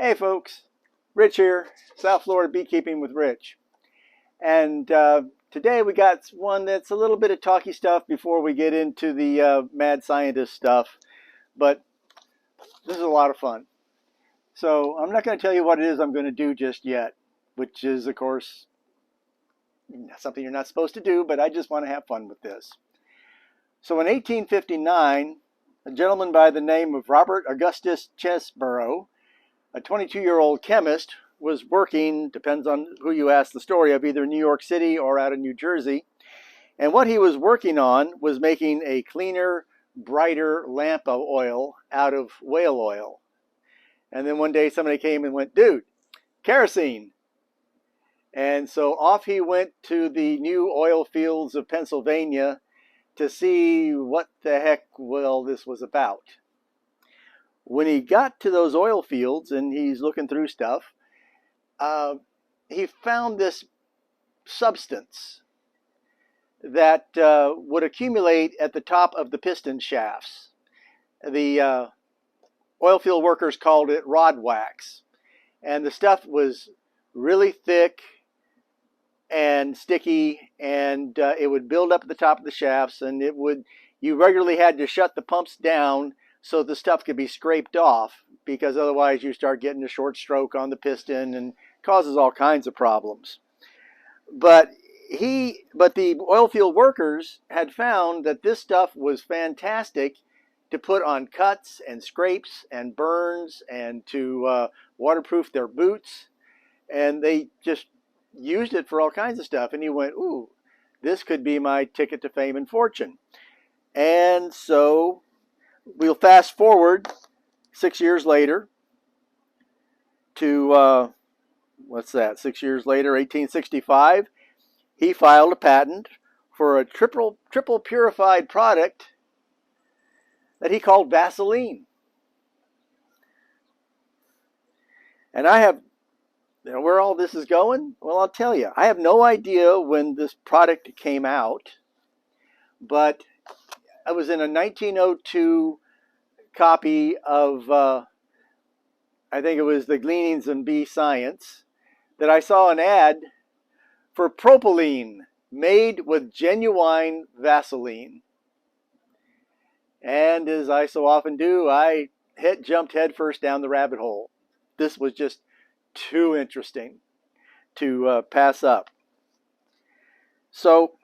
Hey folks, Rich here, South Florida Beekeeping with Rich. And today we got one that's a little bit of talky stuff before we get into the mad scientist stuff. But this is a lot of fun. So I'm not going to tell you what it is I'm going to do just yet, which is, of course, something you're not supposed to do, but I just want to have fun with this. So in 1859, a gentleman by the name of Robert Augustus Chesborough, a 22-year-old chemist, was working, depends on who you ask the story of, either in New York City or out of New Jersey. And what he was working on was making a cleaner, brighter lamp oil out of whale oil. And then one day somebody came and went, dude, kerosene. And so off he went to the new oil fields of Pennsylvania to see what the heck this was about. When he got to those oil fields and he's looking through stuff, he found this substance that would accumulate at the top of the piston shafts. The oil field workers called it rod wax. And the stuff was really thick and sticky, and it would build up at the top of the shafts, and you regularly had to shut the pumps down so the stuff could be scraped off, because otherwise you start getting a short stroke on the piston and causes all kinds of problems. But the oil field workers had found that this stuff was fantastic to put on cuts and scrapes and burns and to waterproof their boots, and they just used it for all kinds of stuff. And he went, ooh, this could be my ticket to fame and fortune. And so we'll fast forward 6 years later to, 6 years later, 1865, he filed a patent for a triple purified product that he called vaseline. And I have, where all this is going? Well, I'll tell you. I have no idea when this product came out, but I was in a 1902 copy of, I think it was the Gleanings in Bee Science, that I saw an ad for propylene made with genuine vaseline. And as I so often do, I jumped headfirst down the rabbit hole. This was just too interesting to pass up. So,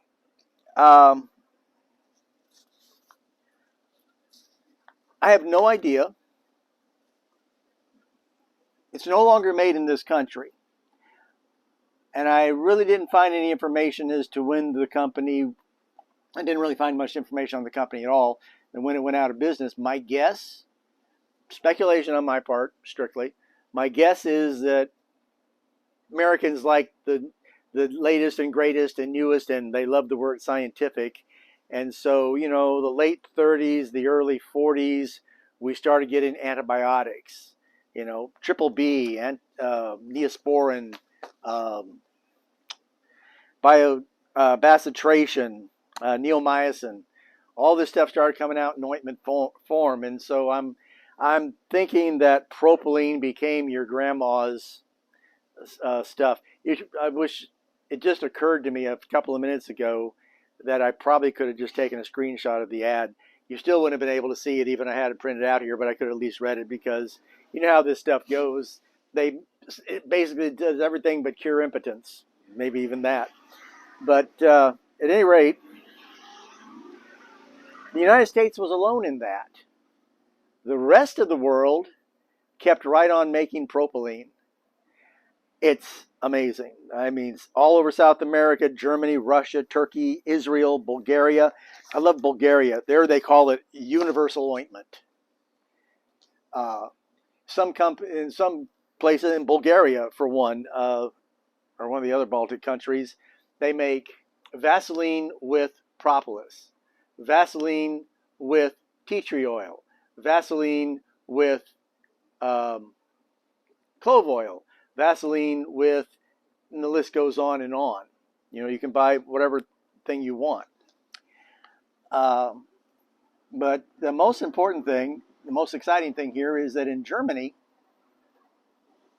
I have no idea. It's no longer made in this country. And I really didn't find any information as to when the company, I didn't really find much information on the company at all, and when it went out of business. My guess, speculation on my part, strictly, my guess is that Americans like the latest and greatest and newest, and they love the word scientific. And so, the late 30s, the early 40s, we started getting antibiotics, triple B, and Neosporin, bacitracin, neomycin. All this stuff started coming out in ointment form, and so I'm thinking that propylene became your grandma's stuff. I wish it just occurred to me a couple of minutes ago that I probably could have just taken a screenshot of the ad. You still wouldn't have been able to see it even if I had it printed out here, but I could have at least read it, because you know how this stuff goes. It basically does everything but cure impotence, maybe even that. But at any rate, the United States was alone in that. The rest of the world kept right on making propylene. It's amazing. I mean, all over South America, Germany, Russia, Turkey, Israel, Bulgaria. I love Bulgaria. There they call it Universal Ointment. In some places in Bulgaria, for one, or one of the other Baltic countries, they make Vaseline with propolis, Vaseline with tea tree oil, Vaseline with clove oil, Vaseline with, and the list goes on and on. You can buy whatever thing you want. But the most important thing, the most exciting thing here is that in Germany,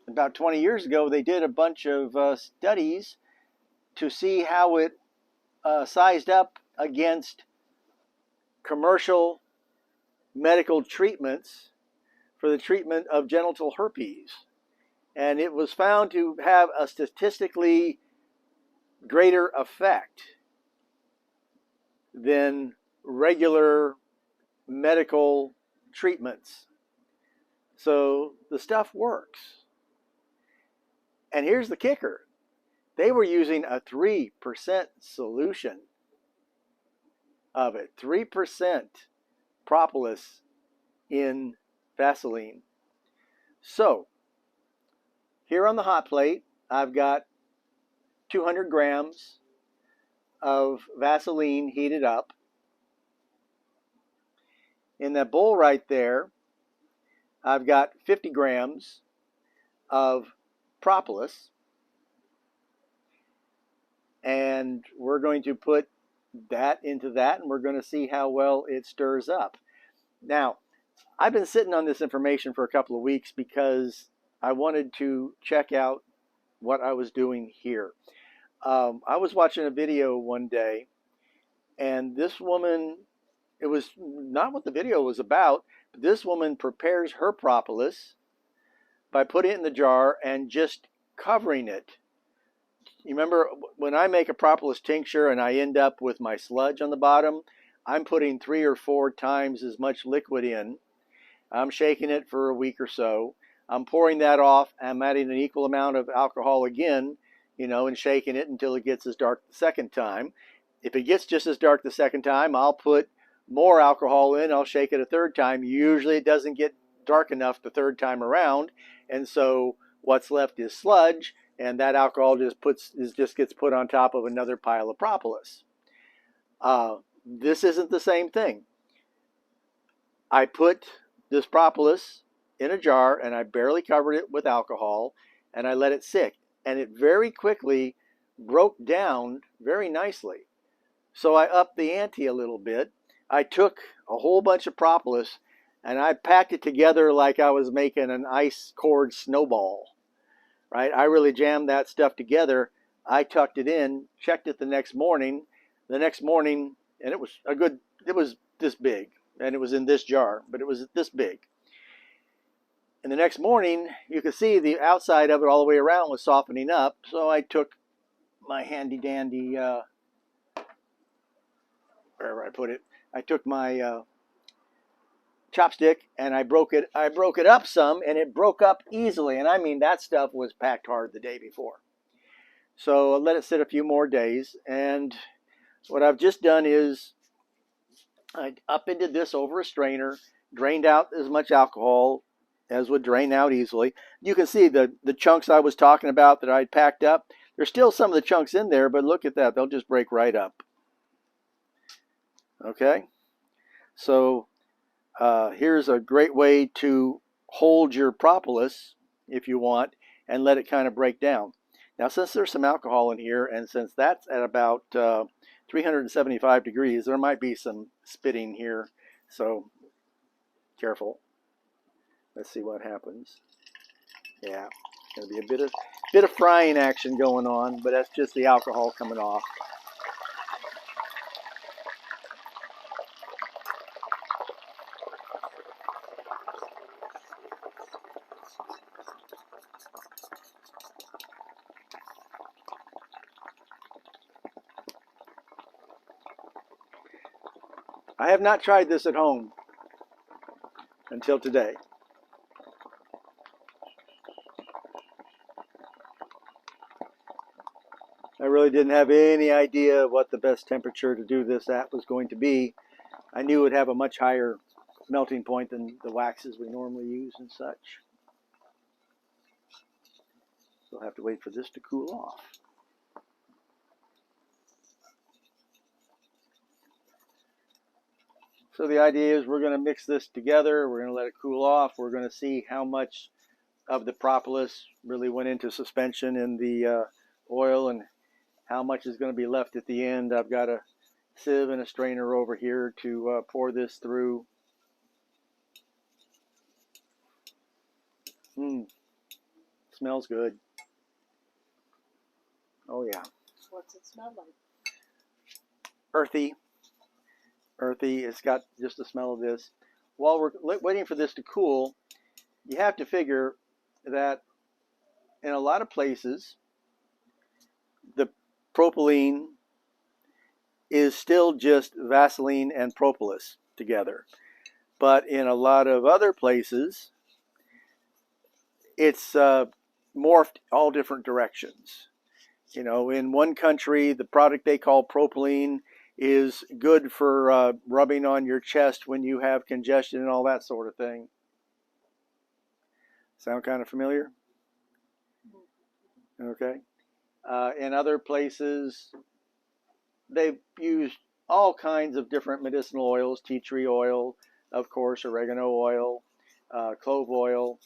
about 20 years ago, they did a bunch of studies to see how it sized up against commercial medical treatments for the treatment of genital herpes. And it was found to have a statistically greater effect than regular medical treatments. So the stuff works. And here's the kicker. They were using a 3% solution of it. 3% propolis in vaseline. So here on the hot plate, I've got 200 grams of vaseline heated up. In that bowl right there, I've got 50 grams of propolis. And we're going to put that into that, and we're going to see how well it stirs up. Now, I've been sitting on this information for a couple of weeks because I wanted to check out what I was doing here. I was watching a video one day, and this woman, it was not what the video was about, but this woman prepares her propolis by putting it in the jar and just covering it. You remember when I make a propolis tincture and I end up with my sludge on the bottom, I'm putting 3 or 4 times as much liquid in. I'm shaking it for a week or so. I'm pouring that off. I'm adding an equal amount of alcohol again, and shaking it until it gets as dark the second time. If it gets just as dark the second time, I'll put more alcohol in. I'll shake it a third time. Usually it doesn't get dark enough the third time around, and so what's left is sludge, and that alcohol just gets put on top of another pile of propolis. This isn't the same thing. I put this propolis in a jar and I barely covered it with alcohol and I let it sit, and it very quickly broke down very nicely. So I upped the ante a little bit. I took a whole bunch of propolis and I packed it together like I was making an ice cord snowball. Right? I really jammed that stuff together. I tucked it in, checked it the next morning, and it was this big, and it was in this jar, but it was this big. And the next morning, you could see the outside of it all the way around was softening up. So I took my handy dandy, wherever I put it, I took my chopstick and I broke it up some, and it broke up easily. And I mean, that stuff was packed hard the day before. So I let it sit a few more days, and what I've just done is I upended this over a strainer, drained out as much alcohol as would drain out easily. You can see the chunks I was talking about that I'd packed up. There's still some of the chunks in there, but look at that. They'll just break right up. Okay? So here's a great way to hold your propolis, if you want, and let it kind of break down. Now, since there's some alcohol in here, and since that's at about 375 degrees, there might be some spitting here, so careful. Let's see what happens. Yeah, going to be a bit of frying action going on, but that's just the alcohol coming off. I have not tried this at home until today. I really didn't have any idea what the best temperature to do this at was going to be. I knew it would have a much higher melting point than the waxes we normally use and such. So I'll have to wait for this to cool off. So the idea is we're going to mix this together. We're going to let it cool off. We're going to see how much of the propolis really went into suspension in the oil and how much is going to be left at the end. I've got a sieve and a strainer over here to pour this through. Smells good. Oh yeah. What's it smell like? Earthy. Earthy. It's got just the smell of this. While we're waiting for this to cool, you have to figure that in a lot of places, the propylene is still just Vaseline and propolis together. But in a lot of other places, it's morphed all different directions. You know, in one country, the product they call propylene is good for rubbing on your chest when you have congestion and all that sort of thing. Sound kind of familiar? Okay. In other places, they've used all kinds of different medicinal oils, tea tree oil, of course, oregano oil, clove oil.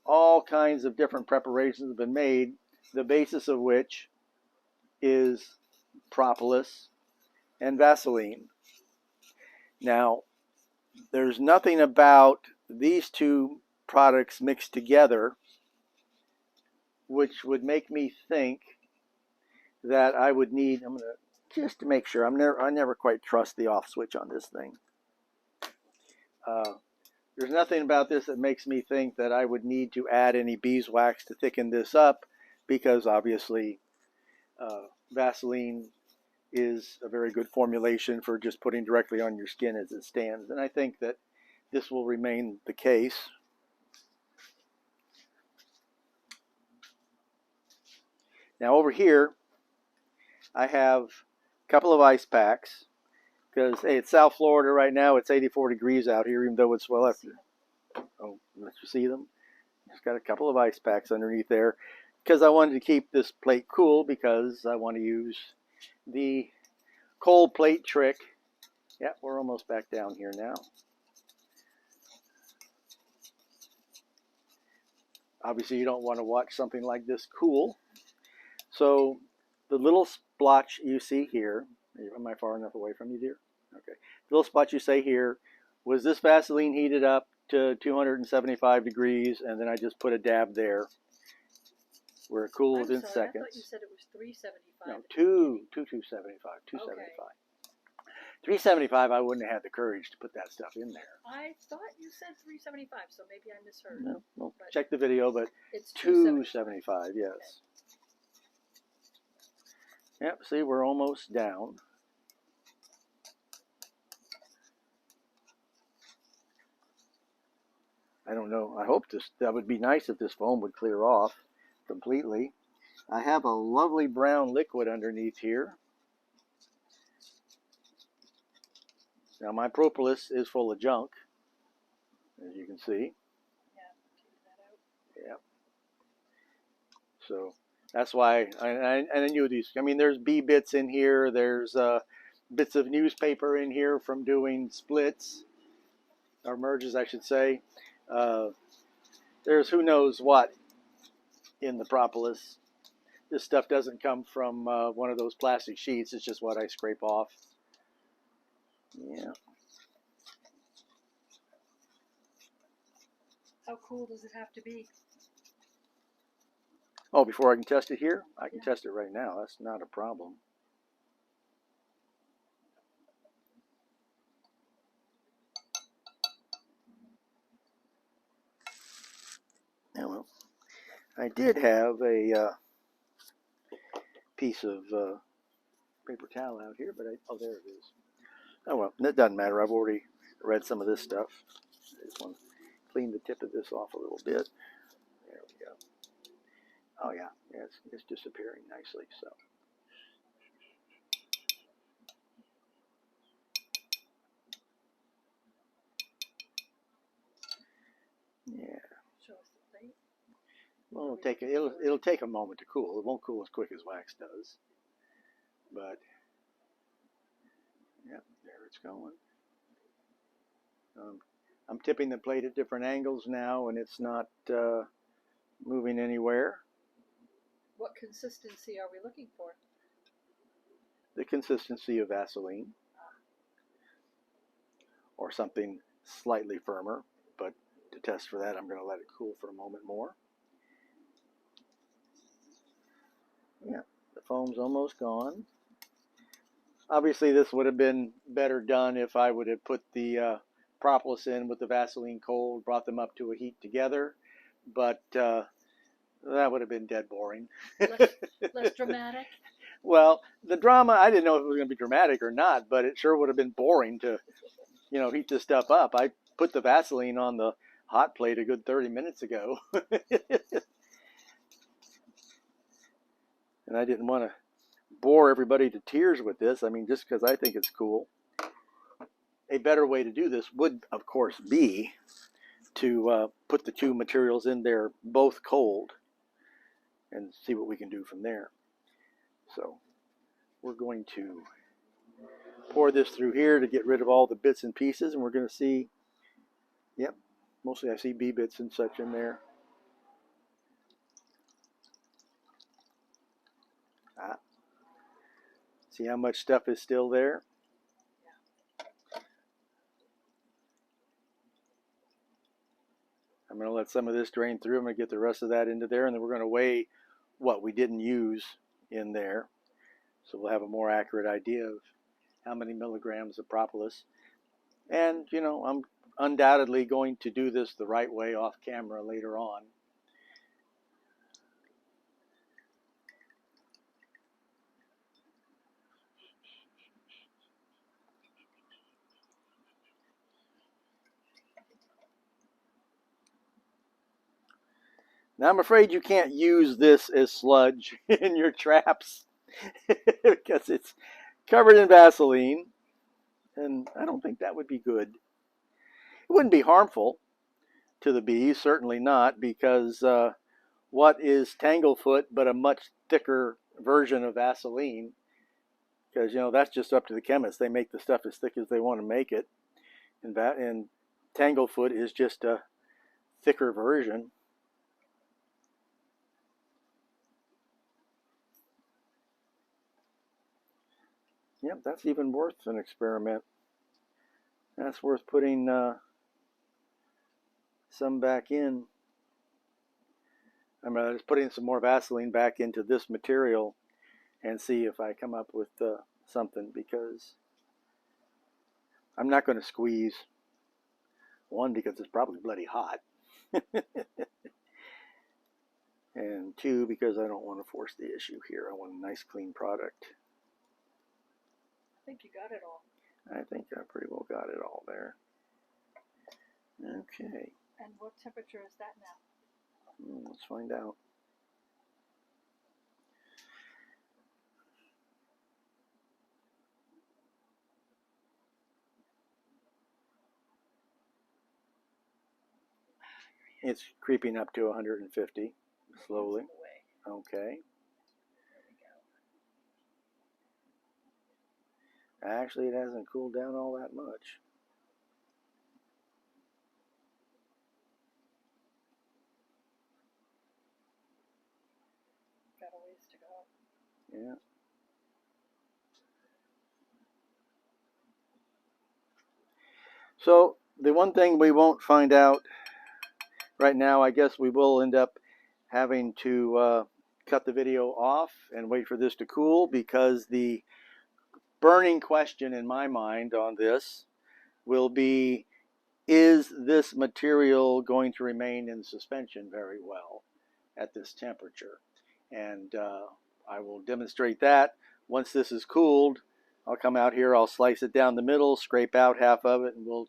All kinds of different preparations have been made, the basis of which is propolis and Vaseline. Now, there's nothing about these two products mixed together which would make me think that I would need, I'm going to, just to make sure, I never quite trust the off switch on this thing. There's nothing about this that makes me think that I would need to add any beeswax to thicken this up, because obviously Vaseline is a very good formulation for just putting directly on your skin as it stands. And I think that this will remain the case. Now over here, I have a couple of ice packs, because hey, it's South Florida right now. It's 84 degrees out here, even though it's well after. Oh, let you see them? Just got a couple of ice packs underneath there, because I wanted to keep this plate cool, because I want to use the cold plate trick. Yeah, we're almost back down here now. Obviously, you don't want to watch something like this cool. So the little splotch you see here, am I far enough away from you, dear? Okay. The little spot you see here was this Vaseline heated up to 275 degrees, and then I just put a dab there where it cooled within seconds. I thought you said it was 375. No, 275, 275. Okay. 375, I wouldn't have had the courage to put that stuff in there. I thought you said 375, so maybe I misheard. No, well, check the video, but it's 275, yes. Okay. Yep, see, we're almost down. I don't know. I hope that would be nice if this foam would clear off completely. I have a lovely brown liquid underneath here. Now my propolis is full of junk, as you can see. Yeah. So that's why I knew these. I mean, there's bee bits in here. There's bits of newspaper in here from doing splits, or merges, I should say. There's who knows what in the propolis. This stuff doesn't come from one of those plastic sheets. It's just what I scrape off. Yeah. How cool does it have to be? Oh, before I can test it here? I can test it right now. That's not a problem. Now, well, I did have a piece of paper towel out here, but oh, there it is. Oh, well, it doesn't matter. I've already read some of this stuff. I just want to clean the tip of this off a little bit. There we go. Oh, yeah, it's disappearing nicely, so. Yeah. Show us the plate. Well, it'll take a moment to cool. It won't cool as quick as wax does. But, yep, there it's going. I'm tipping the plate at different angles now, and it's not moving anywhere. What consistency are we looking for? The consistency of Vaseline, or something slightly firmer, but to test for that, I'm going to let it cool for a moment more. foam's almost gone. Obviously, this would have been better done if I would have put the propolis in with the Vaseline cold, brought them up to a heat together, but that would have been dead boring. Less dramatic? Well, the drama, I didn't know if it was going to be dramatic or not, but it sure would have been boring to, heat this stuff up. I put the Vaseline on the hot plate a good 30 minutes ago. And I didn't want to bore everybody to tears with this. I mean, just because I think it's cool. A better way to do this would, of course, be to put the two materials in there both cold and see what we can do from there. So we're going to pour this through here to get rid of all the bits and pieces, and we're going to see, yep, mostly I see bee bits and such in there. See how much stuff is still there? I'm going to let some of this drain through. I'm going to get the rest of that into there, and then we're going to weigh what we didn't use in there. So we'll have a more accurate idea of how many milligrams of propolis. And, I'm undoubtedly going to do this the right way off camera later on. Now I'm afraid you can't use this as sludge in your traps because it's covered in Vaseline, and I don't think that would be good. It wouldn't be harmful to the bees, certainly not, because what is Tanglefoot but a much thicker version of Vaseline? Because, that's just up to the chemist. They make the stuff as thick as they want to make it, and Tanglefoot is just a thicker version. Yep, that's even worth an experiment. That's worth putting some back in. I'm just putting some more Vaseline back into this material and see if I come up with something, because I'm not going to squeeze. One, because it's probably bloody hot. And two, because I don't want to force the issue here. I want a nice clean product. I think you got it all. I think I pretty well got it all there. Okay. And what temperature is that now? Let's find out. It's creeping up to 150 slowly. Okay. Actually, it hasn't cooled down all that much. Got a ways to go. Yeah. So the one thing we won't find out right now, I guess we will end up having to cut the video off and wait for this to cool, because the burning question in my mind on this will be, is this material going to remain in suspension very well at this temperature? And I will demonstrate that. Once this is cooled, I'll come out here, I'll slice it down the middle, scrape out half of it, and we'll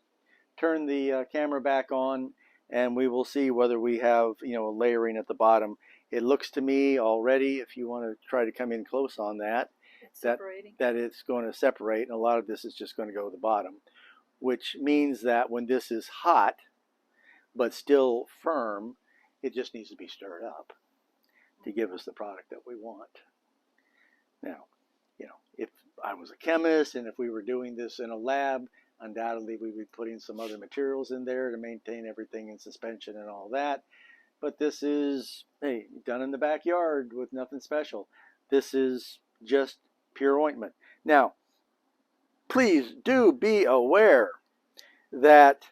turn the camera back on, and we will see whether we have, a layering at the bottom. It looks to me already, if you want to try to come in close on that, that it's going to separate, and a lot of this is just going to go to the bottom, which means that when this is hot but still firm, it just needs to be stirred up to give us the product that we want. Now, if I was a chemist and if we were doing this in a lab, undoubtedly we would be putting some other materials in there to maintain everything in suspension and all that. But this is, hey, done in the backyard with nothing special. This is just pure ointment. Now, please do be aware that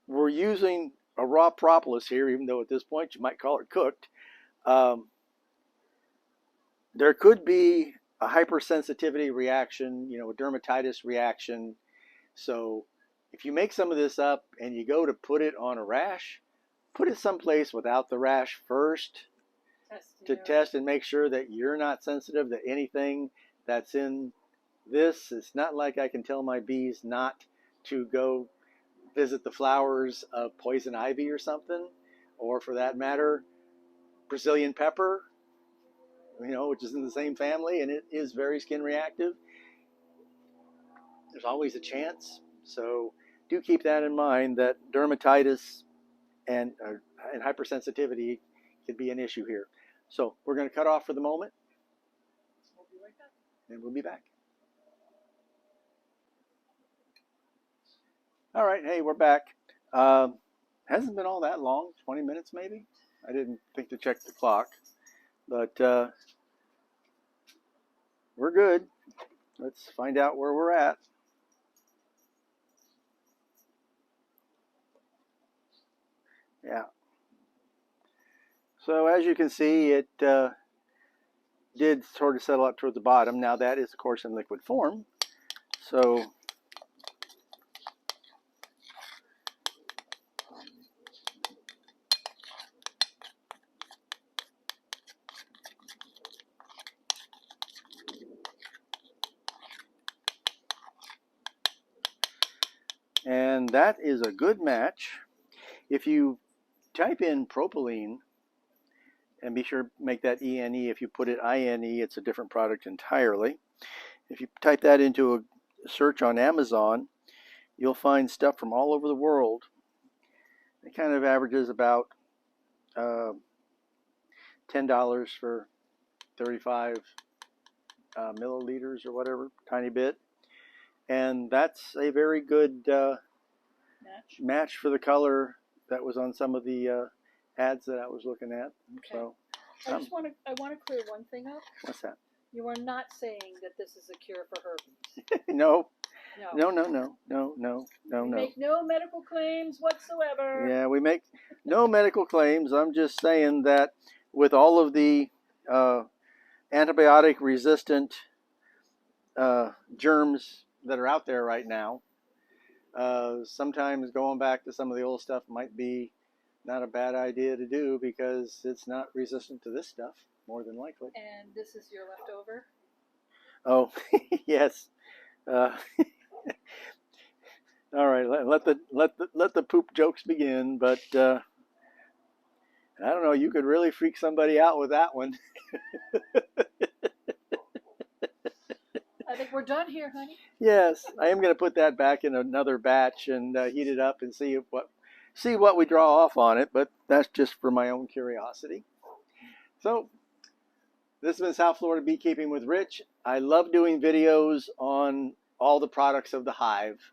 we're using a raw propolis here, even though at this point you might call it cooked. there could be a hypersensitivity reaction, a dermatitis reaction. So if you make some of this up and you go to put it on a rash, put it someplace without the rash first to test and make sure that you're not sensitive to anything that's in this. It's not like I can tell my bees not to go visit the flowers of poison ivy or something, or for that matter, Brazilian pepper, which is in the same family and it is very skin reactive. There's always a chance. So do keep that in mind, that dermatitis and hypersensitivity could be an issue here. So we're going to cut off for the moment. We'll be right back. And we'll be back. All right, hey, we're back. Hasn't been all that long, 20 minutes maybe. I didn't think to check the clock, but we're good. Let's find out where we're at. Yeah. So as you can see, it did sort of settle up toward the bottom. Now that is, of course, in liquid form. So and that is a good match. If you type in propylene, and be sure to make that ENE. If you put it INE, it's a different product entirely. If you type that into a search on Amazon, you'll find stuff from all over the world. It kind of averages about $10 for 35 milliliters or whatever, tiny bit. And that's a very good match for the color that was on some of the ads that I was looking at. Okay. So I want to clear one thing up. What's that? You are not saying that this is a cure for herpes. No. No. No. We make no medical claims whatsoever. Yeah, we make no medical claims. I'm just saying that with all of the antibiotic resistant germs that are out there right now, sometimes going back to some of the old stuff might be not a bad idea to do, because it's not resistant to this stuff, more than likely. And this is your leftover? Oh, yes. All right, let the poop jokes begin. But I don't know. You could really freak somebody out with that one. I think we're done here, honey. Yes, I am going to put that back in another batch and heat it up and see what we draw off on it. But that's just for my own curiosity. So this has been South Florida Beekeeping with Rich. I love doing videos on all the products of the hive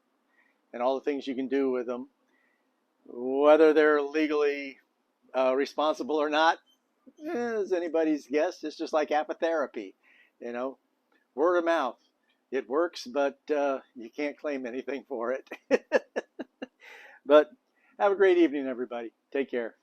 and all the things you can do with them, whether they're legally responsible or not is anybody's guess. It's just like apitherapy, word of mouth. It works, but you can't claim anything for it. But have a great evening, everybody. Take care.